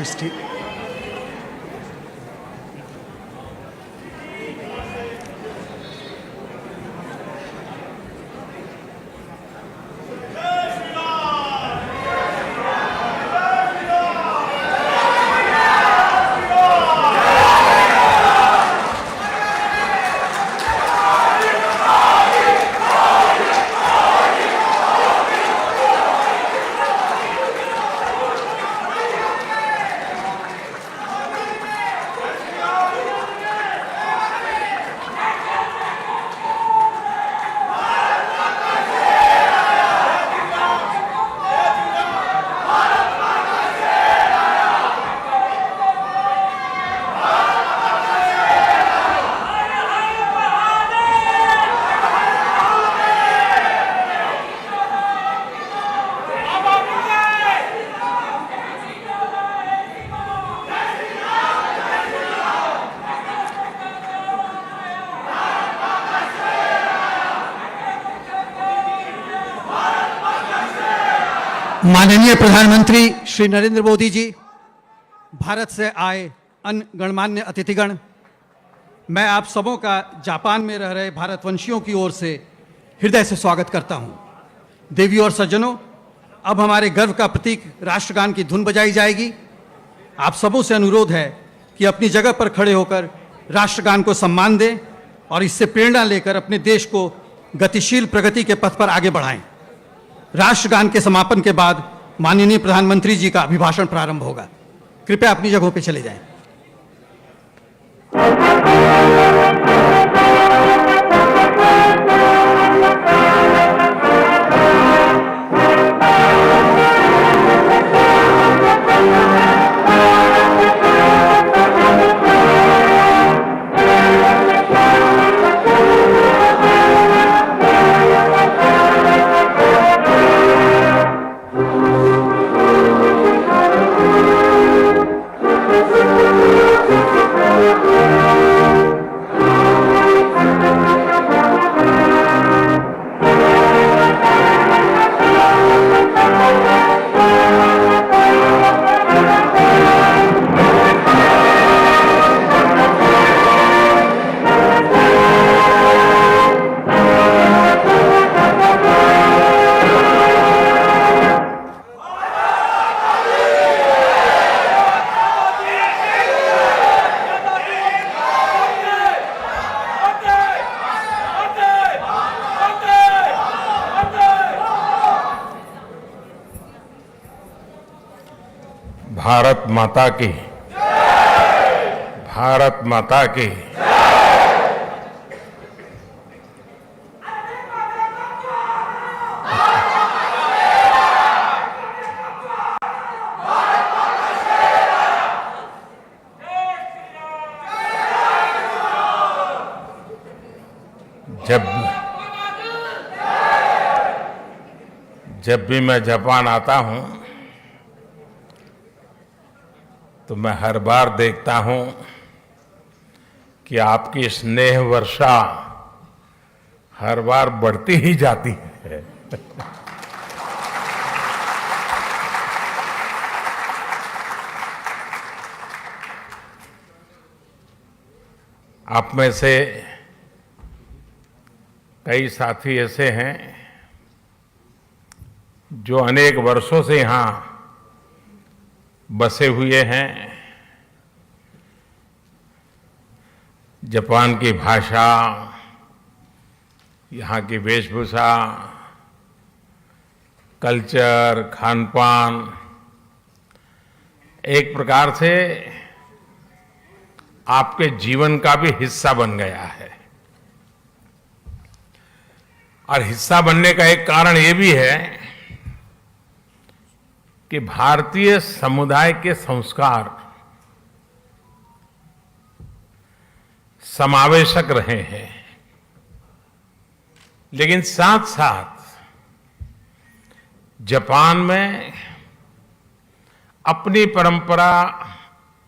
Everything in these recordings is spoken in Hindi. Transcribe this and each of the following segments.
University. माननीय प्रधानमंत्री श्री नरेंद्र मोदी जी, भारत से आए अन्य गणमान्य अतिथिगण, मैं आप सबों का जापान में रह रहे भारतवंशियों की ओर से हृदय से स्वागत करता हूं। देवियों और सज्जनों, अब हमारे गर्व का प्रतीक राष्ट्रगान की धुन बजाई जाएगी। आप सबों से अनुरोध है कि अपनी जगह पर खड़े होकर राष्ट्रगान को सम्मान दें और इससे प्रेरणा लेकर अपने देश को गतिशील प्रगति के पथ पर आगे बढ़ाएं। राष्ट्रगान के समापन के बाद माननीय प्रधानमंत्री जी का अभिभाषण प्रारंभ होगा। कृपया अपनी जगहों पर चले जाएं। भारत माता की, भारत माता की। जब भी मैं जापान आता हूं तो मैं हर बार देखता हूं कि आपकी स्नेह वर्षा हर बार बढ़ती ही जाती है। आप में से कई साथी ऐसे हैं जो अनेक वर्षों से यहां बसे हुए हैं। जापान की भाषा, यहाँ की वेशभूषा, कल्चर, खानपान एक प्रकार से आपके जीवन का भी हिस्सा बन गया है। और हिस्सा बनने का एक कारण ये भी है कि भारतीय समुदाय के संस्कार समावेशक रहे हैं, लेकिन साथ साथ जापान में अपनी परंपरा,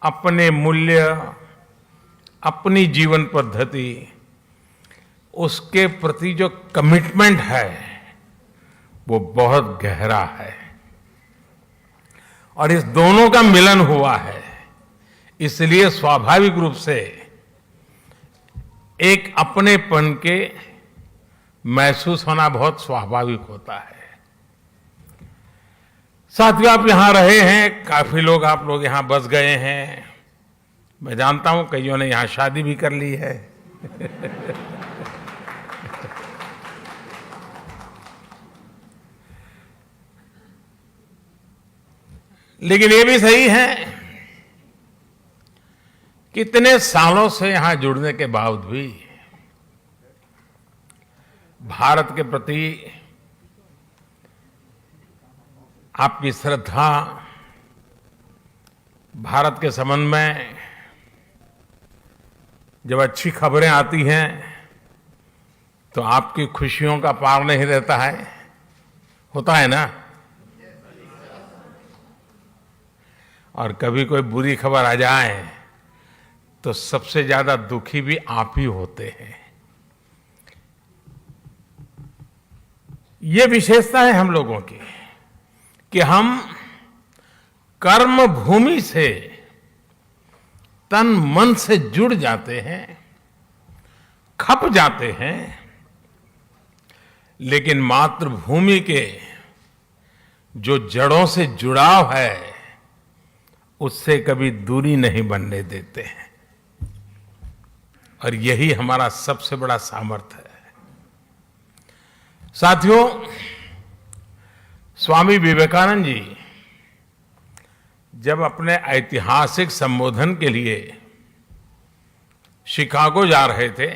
अपने मूल्य, अपनी जीवन पद्धति, उसके प्रति जो कमिटमेंट है वो बहुत गहरा है। और इस दोनों का मिलन हुआ है, इसलिए स्वाभाविक रूप से एक अपनेपन के महसूस होना बहुत स्वाभाविक होता है। साथियों, आप यहां रहे हैं, काफी लोग आप लोग यहां बस गए हैं। मैं जानता हूं कईयों ने यहां शादी भी कर ली है। लेकिन ये भी सही है कि इतने सालों से यहां जुड़ने के बावजूद भी भारत के प्रति आपकी श्रद्धा, भारत के संबंध में जब अच्छी खबरें आती हैं तो आपकी खुशियों का पार नहीं रहता है, होता है ना। और कभी कोई बुरी खबर आ जाए तो सबसे ज्यादा दुखी भी आप ही होते हैं। ये विशेषता है हम लोगों की कि हम कर्म भूमि से तन मन से जुड़ जाते हैं, खप जाते हैं, लेकिन मातृभूमि के जो जड़ों से जुड़ाव है उससे कभी दूरी नहीं बनने देते हैं। और यही हमारा सबसे बड़ा सामर्थ्य है। साथियों, स्वामी विवेकानंद जी जब अपने ऐतिहासिक संबोधन के लिए शिकागो जा रहे थे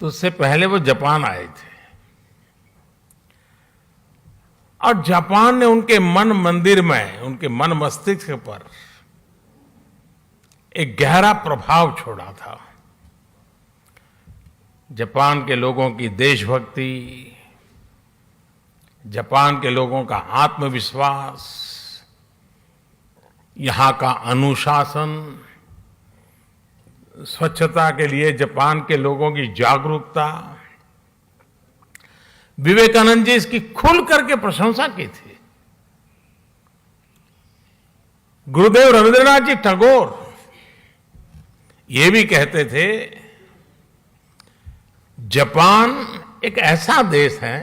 तो उससे पहले वो जापान आए थे और जापान ने उनके मन मंदिर में, उनके मन मस्तिष्क पर एक गहरा प्रभाव छोड़ा था। जापान के लोगों की देशभक्ति, जापान के लोगों का आत्मविश्वास, यहां का अनुशासन, स्वच्छता के लिए जापान के लोगों की जागरूकता, विवेकानंद जी इसकी खुल करके प्रशंसा की थी। गुरुदेव रविंद्रनाथ जी टैगोर ये भी कहते थे, जापान एक ऐसा देश है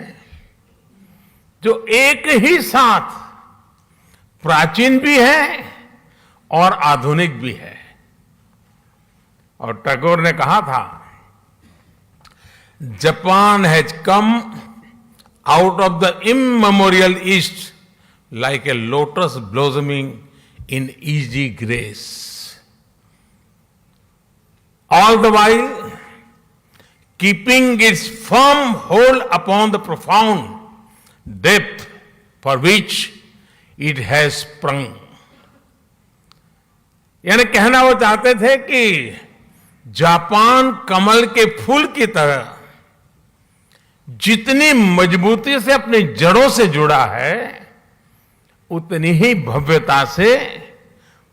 जो एक ही साथ प्राचीन भी है और आधुनिक भी है। और टैगोर ने कहा था, Japan has come out of the immemorial east like a lotus blossoming in easy grace, all the while keeping its firm hold upon the profound depth for which it has sprung। यानी कहना वो चाहते थे कि जापान कमल के फूल की तरह जितनी मजबूती से अपनी जड़ों से जुड़ा है उतनी ही भव्यता से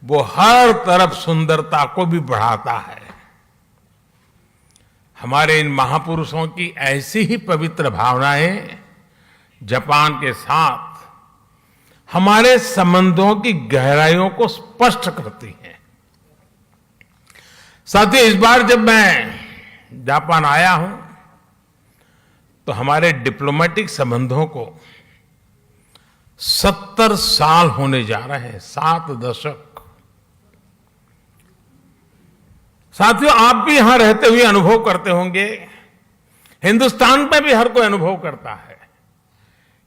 वो हर तरफ सुंदरता को भी बढ़ाता है। हमारे इन महापुरुषों की ऐसी ही पवित्र भावनाएं जापान के साथ हमारे संबंधों की गहराइयों को स्पष्ट करती हैं। साथियों, इस बार जब मैं जापान आया हूं तो हमारे डिप्लोमेटिक संबंधों को 70 साल होने जा रहे हैं, 7 दशक। साथियों, आप भी यहां रहते हुए अनुभव करते होंगे, हिंदुस्तान में भी हर कोई अनुभव करता है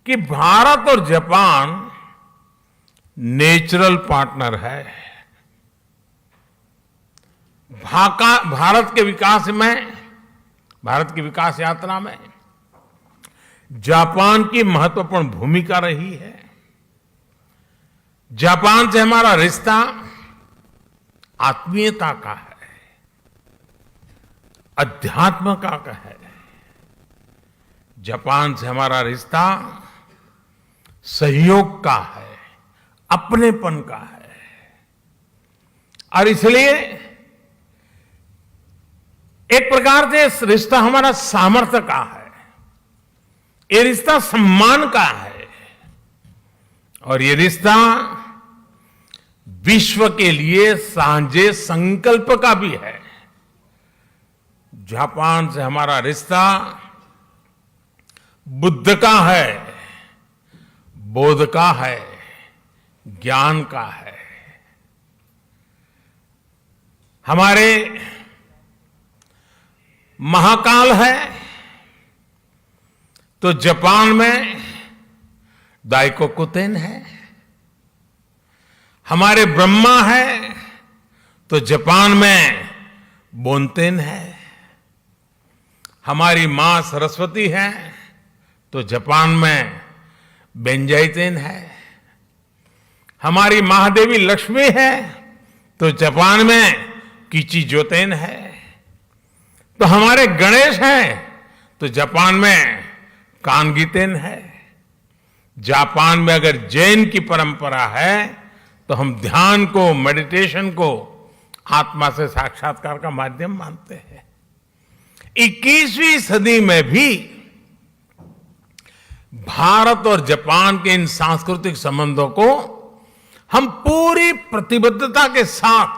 कि भारत और जापान नेचुरल पार्टनर है। भारत के विकास में, भारत की विकास यात्रा में जापान की महत्वपूर्ण भूमिका रही है। जापान से हमारा रिश्ता आत्मीयता का है, अध्यात्म का है। जापान से हमारा रिश्ता सहयोग का है, अपनेपन का है। और इसलिए एक प्रकार से रिश्ता हमारा सामर्थ्य का है, ये रिश्ता सम्मान का है। और ये रिश्ता विश्व के लिए सांझे संकल्प का भी है। जापान से हमारा रिश्ता बुद्ध का है, बोध का है, ज्ञान का है। हमारे महाकाल है तो जापान में दाइकोकुतेन है। हमारे ब्रह्मा है तो जापान में बोनतेन है। हमारी मां सरस्वती है तो जापान में बेंजाइतेन है। हमारी महादेवी लक्ष्मी है तो जापान में किचिजोतेन है। तो हमारे गणेश हैं तो जापान में कानगीतेन है। जापान में अगर जैन की परंपरा है तो हम ध्यान को, मेडिटेशन को आत्मा से साक्षात्कार का माध्यम मानते हैं। 21वीं सदी में भी भारत और जापान के इन सांस्कृतिक संबंधों को हम पूरी प्रतिबद्धता के साथ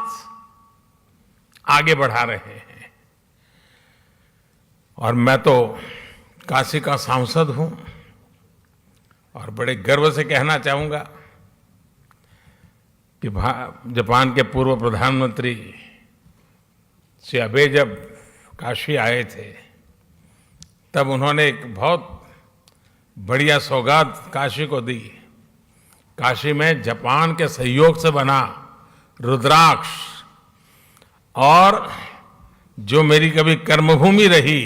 आगे बढ़ा रहे हैं। और मैं तो काशी का सांसद हूं और बड़े गर्व से कहना चाहूंगा कि जापान के पूर्व प्रधानमंत्री श्री अबे जब काशी आए थे तब उन्होंने एक बहुत बढ़िया सौगात काशी को दी। काशी में जापान के सहयोग से बना रुद्राक्ष और जो मेरी कभी कर्मभूमि रही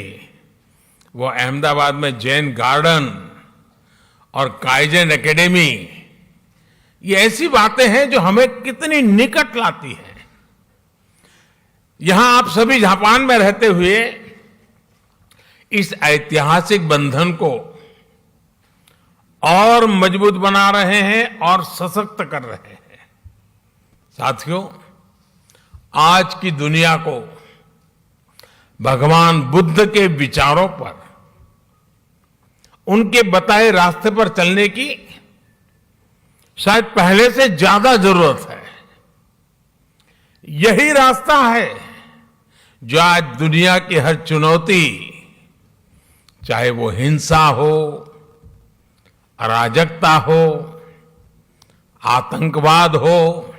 वो अहमदाबाद में जैन गार्डन और काइजन एकेडमी, ये ऐसी बातें हैं जो हमें कितनी निकट लाती हैं। यहां आप सभी जापान में रहते हुए इस ऐतिहासिक बंधन को और मजबूत बना रहे हैं और सशक्त कर रहे हैं। साथियों, आज की दुनिया को भगवान बुद्ध के विचारों पर, उनके बताए रास्ते पर चलने की शायद पहले से ज्यादा जरूरत है। यही रास्ता है जो आज दुनिया की हर चुनौती, चाहे वो हिंसा हो, अराजकता हो, आतंकवाद हो,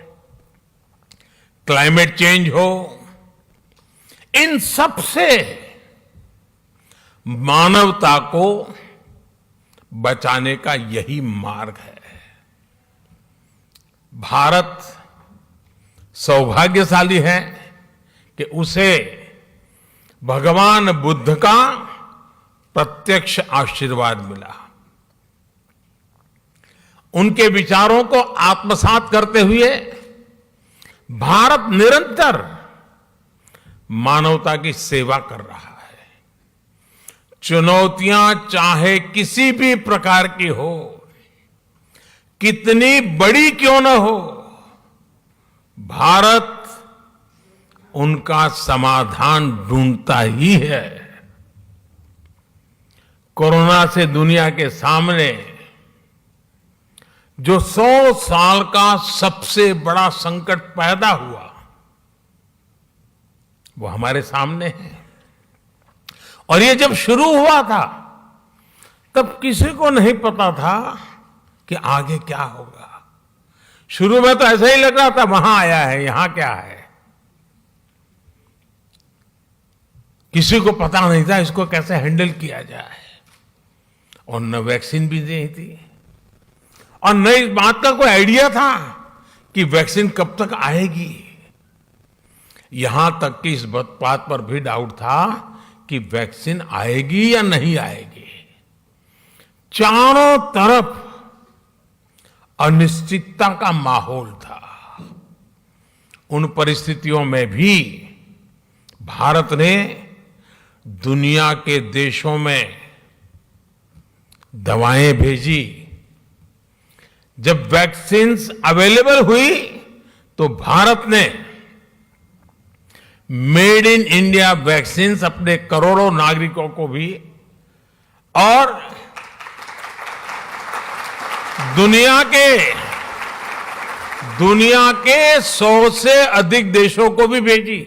क्लाइमेट चेंज हो, इन सब से मानवता को बचाने का यही मार्ग है। भारत सौभाग्यशाली है कि उसे भगवान बुद्ध का प्रत्यक्ष आशीर्वाद मिला। उनके विचारों को आत्मसात करते हुए भारत निरंतर मानवता की सेवा कर रहा है। चुनौतियां चाहे किसी भी प्रकार की हो, कितनी बड़ी क्यों न हो, भारत उनका समाधान ढूंढता ही है। कोरोना से दुनिया के सामने जो 100 साल का सबसे बड़ा संकट पैदा हुआ वो हमारे सामने है। और ये जब शुरू हुआ था तब किसी को नहीं पता था कि आगे क्या होगा। शुरू में तो ऐसा ही लग रहा था वहां आया है, यहां क्या है। किसी को पता नहीं था इसको कैसे हैंडल किया जाए। और न वैक्सीन भी नहीं थी और न इस बात का कोई आइडिया था कि वैक्सीन कब तक आएगी। यहां तक कि इस बात पर भी डाउट था कि वैक्सीन आएगी या नहीं आएगी। चारों तरफ अनिश्चितता का माहौल था। उन परिस्थितियों में भी भारत ने दुनिया के देशों में दवाएं भेजी। जब वैक्सीन्स अवेलेबल हुई तो भारत ने मेड इन इंडिया वैक्सीन्स अपने करोड़ों नागरिकों को भी और दुनिया के 100 से अधिक देशों को भी भेजी।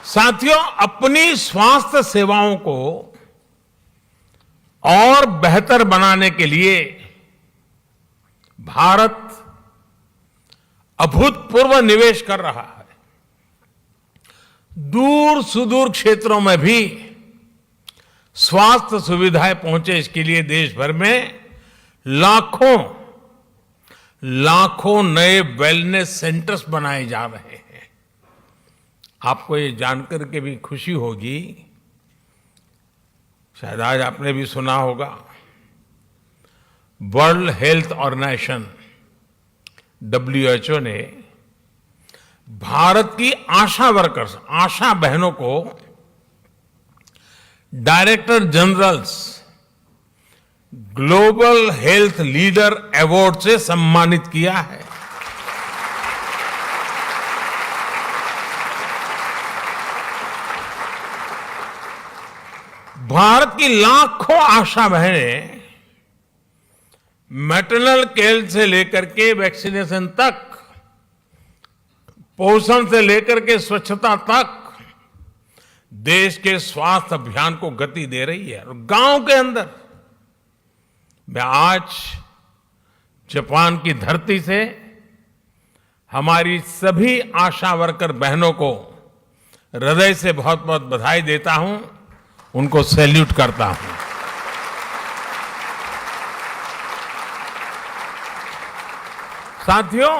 साथियों, अपनी स्वास्थ्य सेवाओं को और बेहतर बनाने के लिए भारत अभूतपूर्व निवेश कर रहा है। दूर सुदूर क्षेत्रों में भी स्वास्थ्य सुविधाएं पहुंचे, इसके लिए देश भर में लाखों नए वेलनेस सेंटर्स बनाए जा रहे हैं। आपको ये जानकर के भी खुशी होगी, शायद आज आपने भी सुना होगा, वर्ल्ड हेल्थ ऑर्गेनाइजेशन WHO ने भारत की आशा वर्कर्स, आशा बहनों को director generals global health leader award से सम्मानित किया है। भारत की लाखों आशा बहनें मैटरनल केयर से लेकर के वैक्सीनेशन तक, पोषण से लेकर के स्वच्छता तक देश के स्वास्थ्य अभियान को गति दे रही है। और गांव के अंदर मैं आज जापान की धरती से हमारी सभी आशा वर्कर बहनों को हृदय से बहुत बहुत बधाई देता हूं, उनको सैल्यूट करता हूं। साथियों,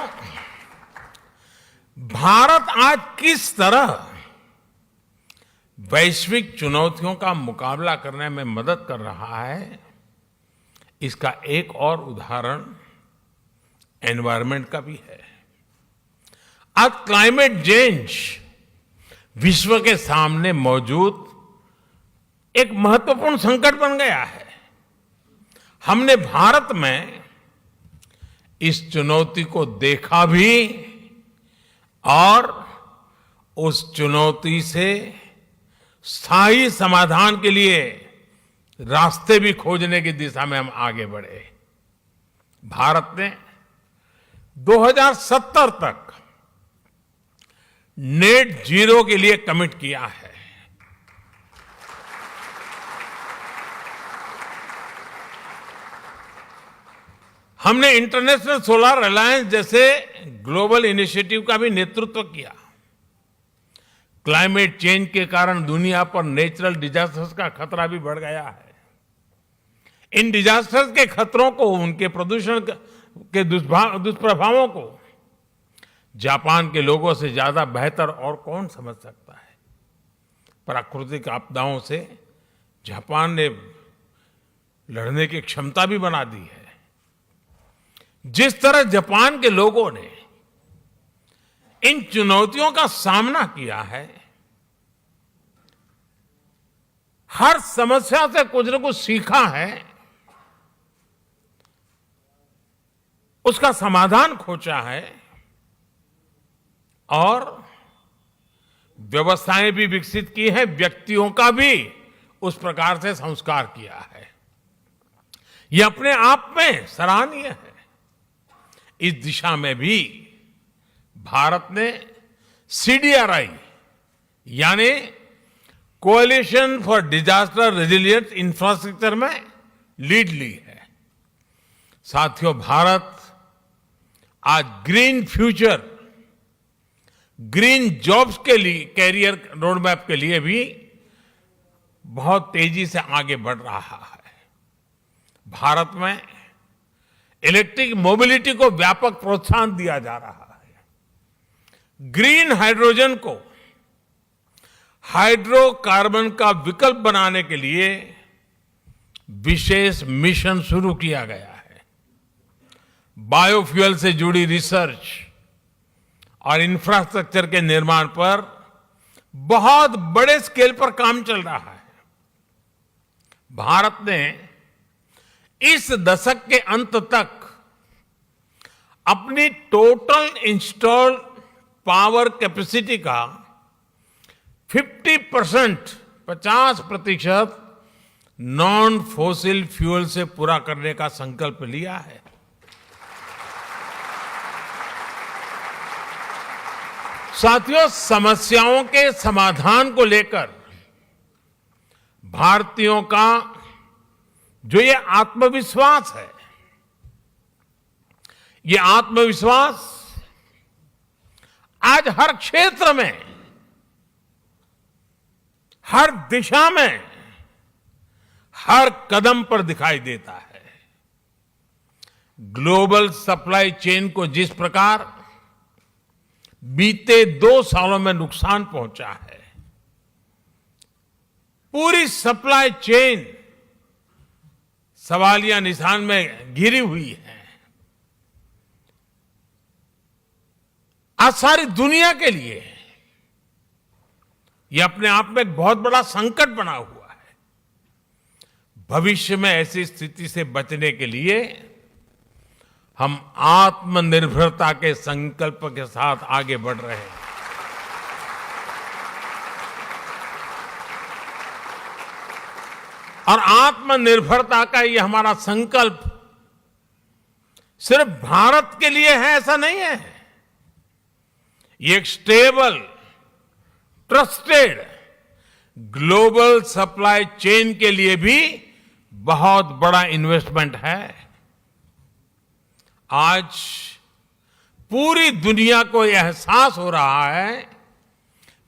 भारत आज किस तरह वैश्विक चुनौतियों का मुकाबला करने में मदद कर रहा है, इसका एक और उदाहरण एनवायरनमेंट का भी है। आज क्लाइमेट चेंज विश्व के सामने मौजूद एक महत्वपूर्ण संकट बन गया है। हमने भारत में इस चुनौती को देखा भी और उस चुनौती से स्थायी समाधान के लिए रास्ते भी खोजने की दिशा में हम आगे बढ़े। भारत ने 2070 तक नेट जीरो के लिए कमिट किया है। हमने इंटरनेशनल सोलर अलायंस जैसे ग्लोबल इनिशिएटिव का भी नेतृत्व किया। क्लाइमेट चेंज के कारण दुनिया पर नेचुरल डिजास्टर्स का खतरा भी बढ़ गया है। इन डिजास्टर्स के खतरों को, उनके प्रदूषण के दुष्प्रभावों को जापान के लोगों से ज्यादा बेहतर और कौन समझ सकता है। प्राकृतिक आपदाओं से जापान ने लड़ने की क्षमता भी बना दी है। जिस तरह जापान के लोगों ने इन चुनौतियों का सामना किया है, हर समस्या से कुछ न कुछ सीखा है, उसका समाधान खोजा है और व्यवस्थाएं भी विकसित की है, व्यक्तियों का भी उस प्रकार से संस्कार किया है। यह अपने आप में सराहनीय है। इस दिशा में भी भारत ने CDRI यानी coalition for disaster resilient infrastructure में लीड ली है। साथियों, भारत आज ग्रीन फ्यूचर, ग्रीन जॉब्स के लिए, कैरियर रोडमैप के लिए भी बहुत तेजी से आगे बढ़ रहा है। भारत में इलेक्ट्रिक मोबिलिटी को व्यापक प्रोत्साहन दिया जा रहा है। ग्रीन हाइड्रोजन को हाइड्रोकार्बन का विकल्प बनाने के लिए विशेष मिशन शुरू किया गया है। बायोफ्यूल से जुड़ी रिसर्च और इंफ्रास्ट्रक्चर के निर्माण पर बहुत बड़े स्केल पर काम चल रहा है। भारत ने इस दशक के अंत तक अपनी टोटल इंस्टॉल्ड पावर कैपेसिटी का 50% 50% नॉन फॉसिल फ्यूल से पूरा करने का संकल्प लिया है। साथियों, समस्याओं के समाधान को लेकर भारतीयों का जो ये आत्मविश्वास है, ये आत्मविश्वास आज हर क्षेत्र में, हर दिशा में, हर कदम पर दिखाई देता है। ग्लोबल सप्लाई चेन को जिस प्रकार बीते 2 सालों में नुकसान पहुंचा है, पूरी सप्लाई चेन सवालिया निशान में घिरी हुई है। आज सारी दुनिया के लिए यह अपने आप में एक बहुत बड़ा संकट बना हुआ है। भविष्य में ऐसी स्थिति से बचने के लिए हम आत्मनिर्भरता के संकल्प के साथ आगे बढ़ रहे हैं। और आत्मनिर्भरता का ये हमारा संकल्प सिर्फ भारत के लिए है ऐसा नहीं है। ये एक stable, trusted global supply chain के लिए भी बहुत बड़ा इन्वेस्टमेंट है। आज पूरी दुनिया को यह एहसास हो रहा है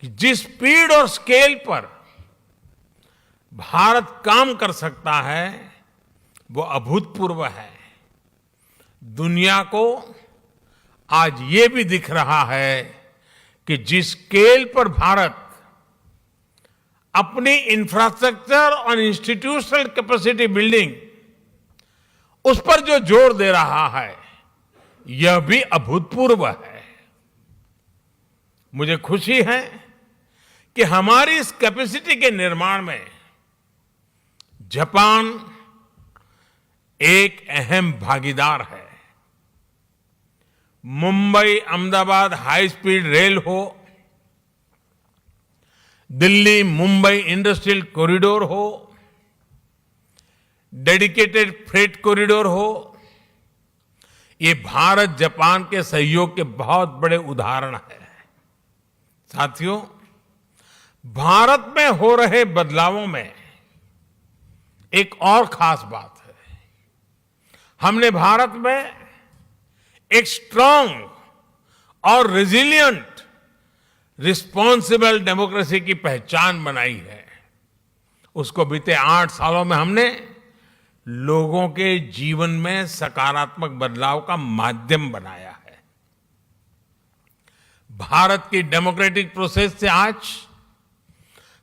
कि जिस स्पीड और स्केल पर भारत काम कर सकता है वो अभूतपूर्व है। दुनिया को आज ये भी दिख रहा है कि जिस स्केल पर भारत अपनी इंफ्रास्ट्रक्चर और इंस्टीट्यूशनल कैपेसिटी बिल्डिंग उस पर जो जोर दे रहा है यह भी अभूतपूर्व है। मुझे खुशी है कि हमारी इस कैपेसिटी के निर्माण में जापान एक अहम भागीदार है। Mumbai Ahmedabad high speed rail हो, दिल्ली मुंबई इंडस्ट्रियल कॉरिडोर हो, डेडिकेटेड फ्रेट कॉरिडोर हो, ये भारत जापान के सहयोग के बहुत बड़े उदाहरण हैं। साथियों, भारत में हो रहे बदलावों में एक और खास बात है। हमने भारत में एक स्ट्रांग और रेजिलिएंट रिस्पॉन्सिबल डेमोक्रेसी की पहचान बनाई है। उसको बीते 8 सालों में हमने लोगों के जीवन में सकारात्मक बदलाव का माध्यम बनाया है। भारत की डेमोक्रेटिक प्रोसेस से आज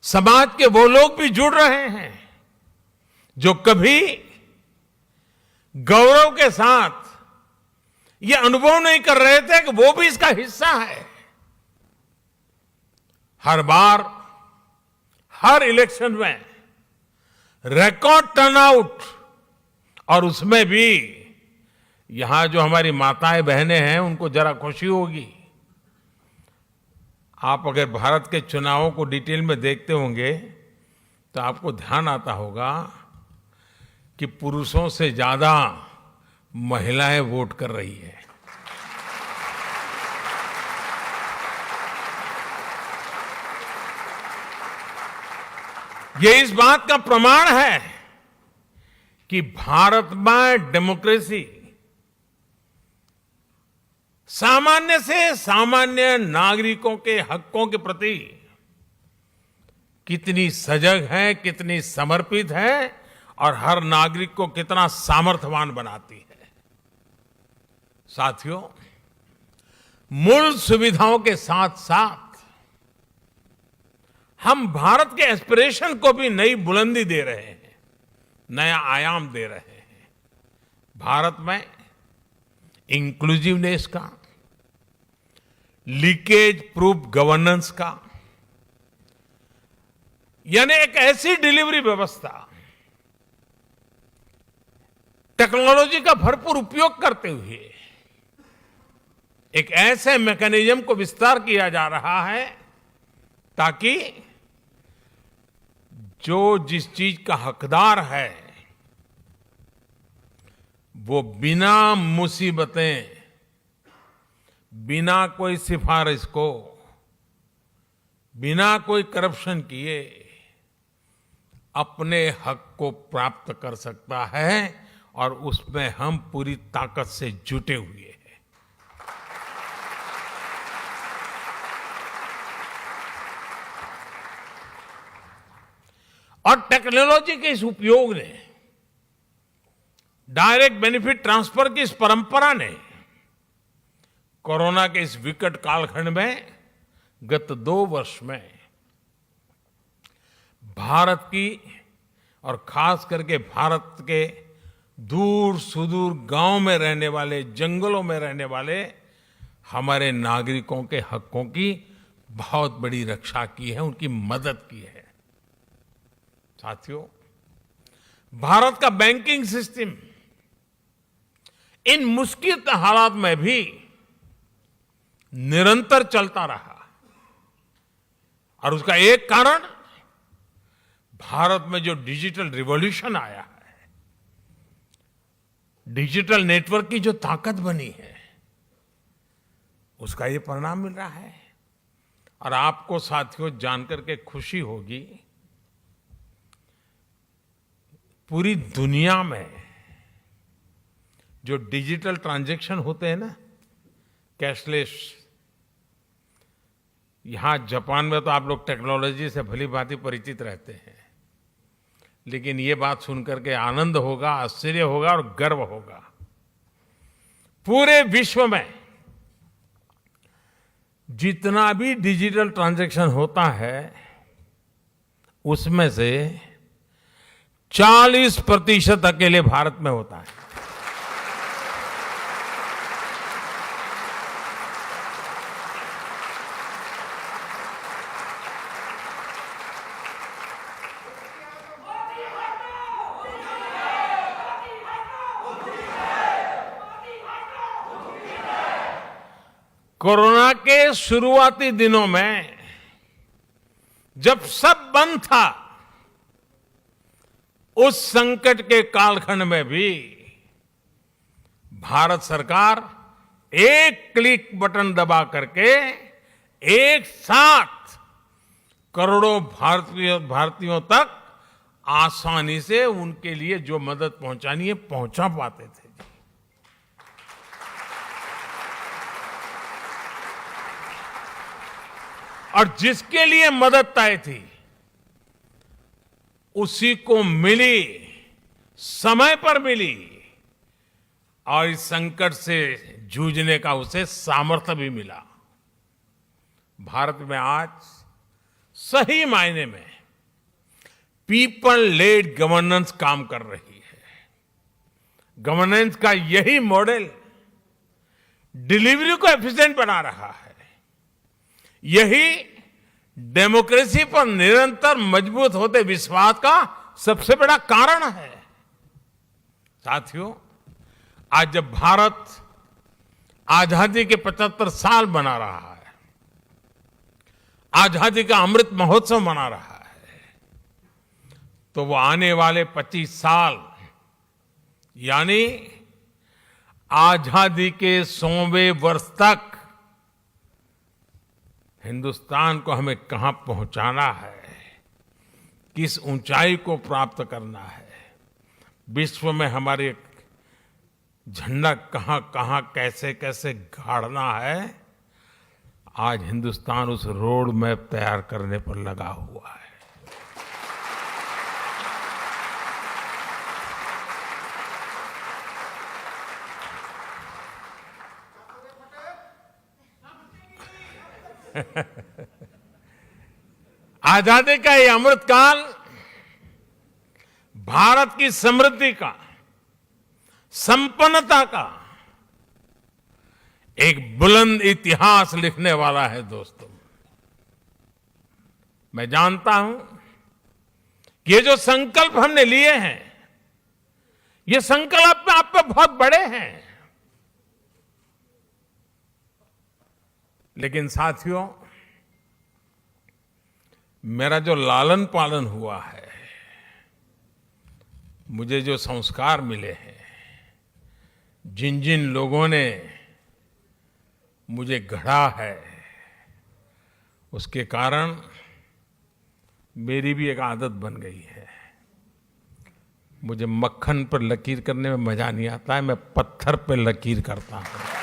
समाज के वो लोग भी जुड़ रहे हैं जो कभी गौरव के साथ ये अनुभव नहीं कर रहे थे कि वो भी इसका हिस्सा है। हर बार, हर इलेक्शन में रिकॉर्ड टर्नआउट, और उसमें भी यहां जो हमारी माताएं बहनें हैं उनको जरा खुशी होगी। आप अगर भारत के चुनावों को डिटेल में देखते होंगे तो आपको ध्यान आता होगा कि पुरुषों से ज्यादा महिलाएं वोट कर रही है। ये इस बात का प्रमाण है कि भारत में डेमोक्रेसी सामान्य से सामान्य नागरिकों के हकों के प्रति कितनी सजग है, कितनी समर्पित है और हर नागरिक को कितना सामर्थ्यवान बनाती है। साथियों, मूल सुविधाओं के साथ साथ हम भारत के एस्पिरेशन को भी नई बुलंदी दे रहे हैं, नया आयाम दे रहे हैं। भारत में इंक्लूसिवनेस का, लीकेज प्रूफ गवर्नेंस का, यानी एक ऐसी डिलीवरी व्यवस्था, टेक्नोलॉजी का भरपूर उपयोग करते हुए एक ऐसे मैकेनिज्म को विस्तार किया जा रहा है ताकि जो जिस चीज का हकदार है वो बिना मुसीबतें, बिना कोई सिफारिश को, बिना कोई करप्शन किए अपने हक को प्राप्त कर सकता है और उसमें हम पूरी ताकत से जुटे हुए हैं। और टेक्नोलॉजी के इस उपयोग ने, डायरेक्ट बेनिफिट ट्रांसफर की इस परंपरा ने कोरोना के इस विकट कालखंड में गत 2 वर्ष में भारत की और खास करके भारत के दूर सुदूर गांव में रहने वाले, जंगलों में रहने वाले हमारे नागरिकों के हकों की बहुत बड़ी रक्षा की है, उनकी मदद की है। साथियों, भारत का बैंकिंग सिस्टम इन मुश्किल हालात में भी निरंतर चलता रहा और उसका एक कारण भारत में जो डिजिटल रिवॉल्यूशन आया है, डिजिटल नेटवर्क की जो ताकत बनी है, उसका ये परिणाम मिल रहा है। और आपको साथियों जानकर के खुशी होगी, पूरी दुनिया में जो डिजिटल ट्रांजैक्शन होते हैं ना, कैशलेस, यहां जापान में तो आप लोग टेक्नोलॉजी से भली भांति परिचित रहते हैं, लेकिन ये बात सुनकर के आनंद होगा, आश्चर्य होगा और गर्व होगा। पूरे विश्व में जितना भी डिजिटल ट्रांजैक्शन होता है उसमें से 40% अकेले भारत में होता है। कोरोना के शुरुआती दिनों में जब सब बंद था, उस संकट के कालखंड में भी भारत सरकार एक क्लिक बटन दबा करके एक साथ करोड़ों भारतीयों तक आसानी से उनके लिए जो मदद पहुंचानी है पहुंचा पाते थे। और जिसके लिए मदद तय थी उसी को मिली, समय पर मिली, और इस संकट से जूझने का उसे सामर्थ्य भी मिला। भारत में आज सही मायने में पीपल लेड गवर्नेंस काम कर रही है। गवर्नेंस का यही मॉडल डिलीवरी को एफिशिएंट बना रहा है। यही डेमोक्रेसी पर निरंतर मजबूत होते विश्वास का सबसे बड़ा कारण है। साथियों, आज जब भारत आजादी के 75 साल मना रहा है, आजादी का अमृत महोत्सव मना रहा है, तो वो आने वाले 25 साल यानी आजादी के 100वें वर्ष तक हिंदुस्तान को हमें कहां पहुंचाना है, किस ऊंचाई को प्राप्त करना है, विश्व में हमारे झंडा कहां कहां कैसे कैसे गाड़ना है, आज हिंदुस्तान उस रोड मैप तैयार करने पर लगा हुआ है। आजादी का ये अमृतकाल भारत की समृद्धि का, संपन्नता का एक बुलंद इतिहास लिखने वाला है। दोस्तों, मैं जानता हूं कि ये जो संकल्प हमने लिए हैं, ये संकल्प आप पे बहुत बड़े हैं, लेकिन साथियों, मेरा जो लालन पालन हुआ है, मुझे जो संस्कार मिले हैं, जिन जिन लोगों ने मुझे गढ़ा है, उसके कारण मेरी भी एक आदत बन गई है। मुझे मक्खन पर लकीर करने में मजा नहीं आता है, मैं पत्थर पर लकीर करता हूं।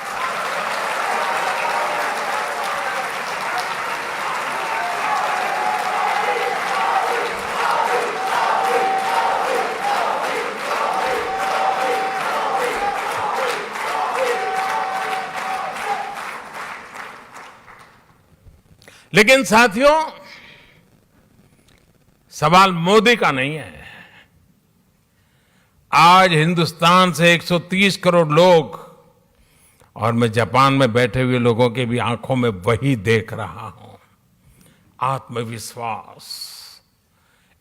लेकिन साथियों, सवाल मोदी का नहीं है। आज हिंदुस्तान से 130 करोड़ लोग, और मैं जापान में बैठे हुए लोगों के भी आंखों में वही देख रहा हूं, आत्मविश्वास।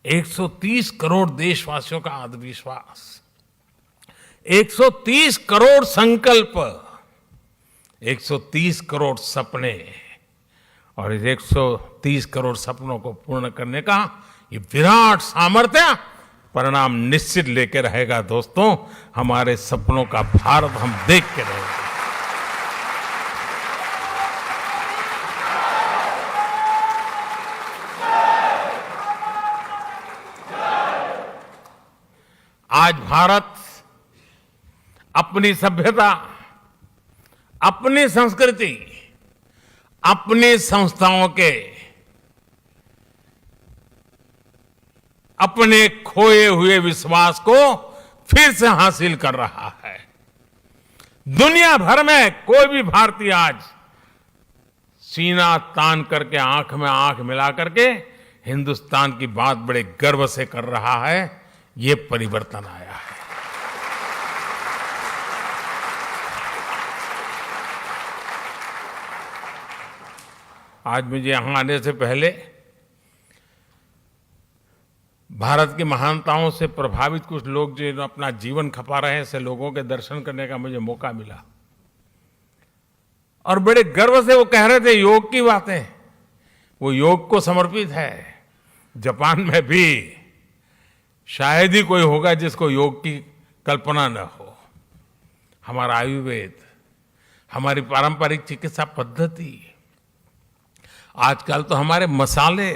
130 करोड़ देशवासियों का आत्मविश्वास, 130 करोड़ संकल्प, 130 करोड़ सपने, और इस 130 करोड़ सपनों को पूर्ण करने का ये विराट सामर्थ्य परिणाम निश्चित लेके रहेगा। दोस्तों, हमारे सपनों का भारत हम देख के रहेंगे। आज भारत अपनी सभ्यता, अपनी संस्कृति, अपनी संस्थाओं के, अपने खोए हुए विश्वास को फिर से हासिल कर रहा है। दुनिया भर में कोई भी भारतीय आज सीना तान करके, आंख में आंख मिला करके हिंदुस्तान की बात बड़े गर्व से कर रहा है। ये परिवर्तन आया है। आज मुझे यहां आने से पहले भारत की महानताओं से प्रभावित कुछ लोग जो अपना जीवन खपा रहे हैं, ऐसे लोगों के दर्शन करने का मुझे मौका मिला, और बड़े गर्व से वो कह रहे थे योग की बातें। वो योग को समर्पित है। जापान में भी शायद ही कोई होगा जिसको योग की कल्पना न हो। हमारा आयुर्वेद, हमारी पारंपरिक चिकित्सा पद्धति, आजकल तो हमारे मसाले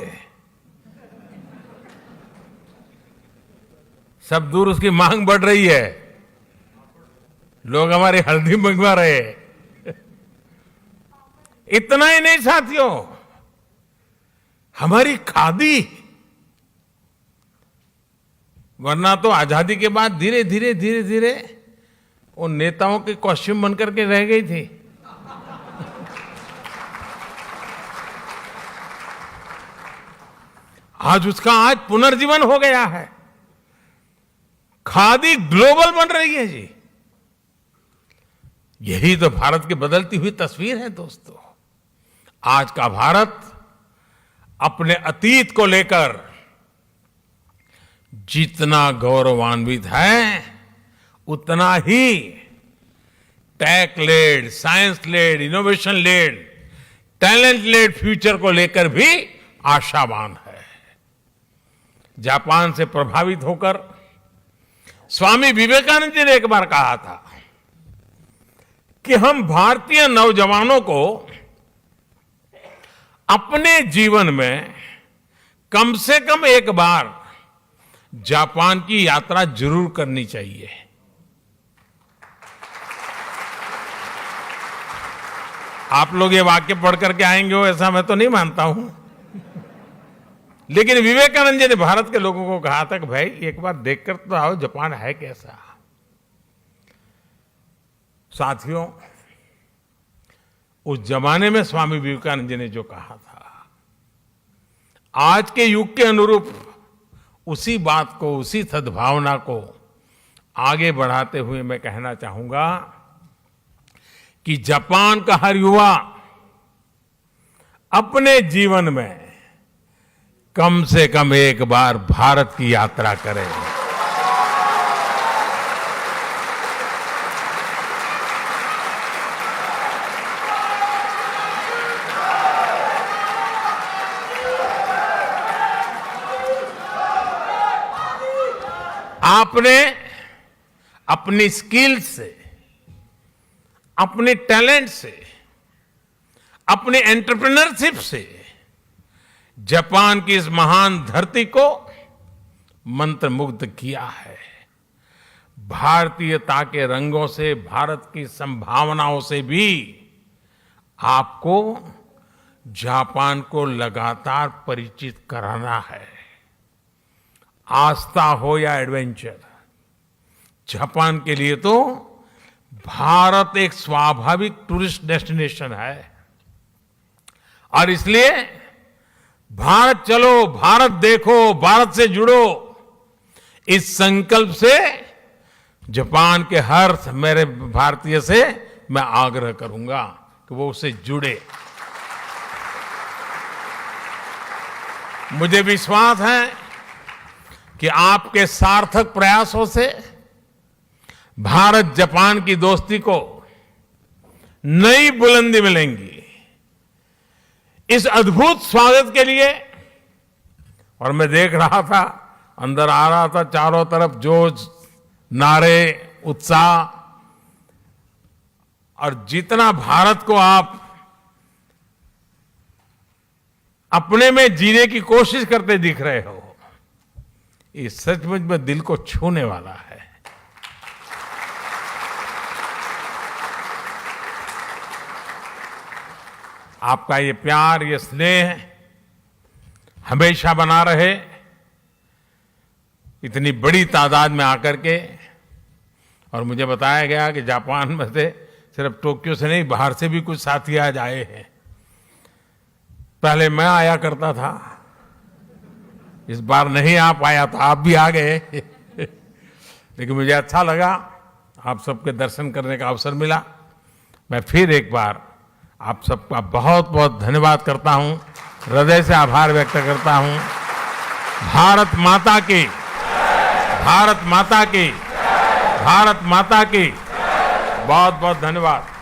सब दूर, उसकी मांग बढ़ रही है। लोग हमारी हल्दी मंगवा रहे हैं। इतना ही नहीं साथियों, हमारी खादी, वरना तो आजादी के बाद धीरे धीरे धीरे धीरे वो नेताओं के कॉस्ट्यूम बनकर के रह गई थी। आज उसका पुनर्जीवन हो गया है। खादी ग्लोबल बन रही है जी। यही तो भारत की बदलती हुई तस्वीर है दोस्तों। आज का भारत अपने अतीत को लेकर जितना गौरवान्वित है, उतना ही tech led, science led, innovation led, talent led future को लेकर भी आशावान है। जापान से प्रभावित होकर स्वामी विवेकानंद जी ने एक बार कहा था कि हम भारतीय नौजवानों को अपने जीवन में कम से कम एक बार जापान की यात्रा जरूर करनी चाहिए। आप लोग ये वाक्य पढ़ करके आएंगे हो, ऐसा मैं तो नहीं मानता हूं, लेकिन विवेकानंद जी ने भारत के लोगों को कहा था कि भाई एक बार देखकर तो आओ जापान है कैसा। साथियों, उस जमाने में स्वामी विवेकानंद जी ने जो कहा था, आज के युग के अनुरूप उसी बात को, उसी सद्भावना को आगे बढ़ाते हुए मैं कहना चाहूंगा कि जापान का हर युवा अपने जीवन में कम से कम एक बार भारत की यात्रा करे। आपने अपनी स्किल से, अपने टैलेंट से, अपनी एंटरप्रेन्योरशिप से जापान की इस महान धरती को मंत्रमुग्ध किया है। भारतीयता के रंगों से, भारत की संभावनाओं से भी आपको जापान को लगातार परिचित कराना है। आस्था हो या एडवेंचर, जापान के लिए तो भारत एक स्वाभाविक टूरिस्ट डेस्टिनेशन है। और इसलिए भारत चलो, भारत देखो, भारत से जुड़ो, इस संकल्प से जापान के हर मेरे भारतीय से मैं आग्रह करूंगा कि वो उससे जुड़े। मुझे विश्वास है कि आपके सार्थक प्रयासों से भारत जापान की दोस्ती को नई बुलंदी मिलेंगी। इस अद्भुत स्वागत के लिए, और मैं देख रहा था, अंदर आ रहा था, चारों तरफ जोश, नारे, उत्साह, और जितना भारत को आप अपने में जीने की कोशिश करते दिख रहे हो, ये सचमुच में दिल को छूने वाला है। आपका ये प्यार, ये स्नेह हमेशा बना रहे। इतनी बड़ी तादाद में आकर के, और मुझे बताया गया कि जापान में से सिर्फ टोक्यो से नहीं, बाहर से भी कुछ साथी आज आए हैं। पहले मैं आया करता था, इस बार नहीं आ पाया तो आप भी आ गए। लेकिन मुझे अच्छा लगा, आप सबके दर्शन करने का अवसर मिला। मैं फिर एक बार आप सबका बहुत बहुत धन्यवाद करता हूं, हृदय से आभार व्यक्त करता हूं। भारत माता की, भारत माता की, भारत माता की बहुत बहुत धन्यवाद।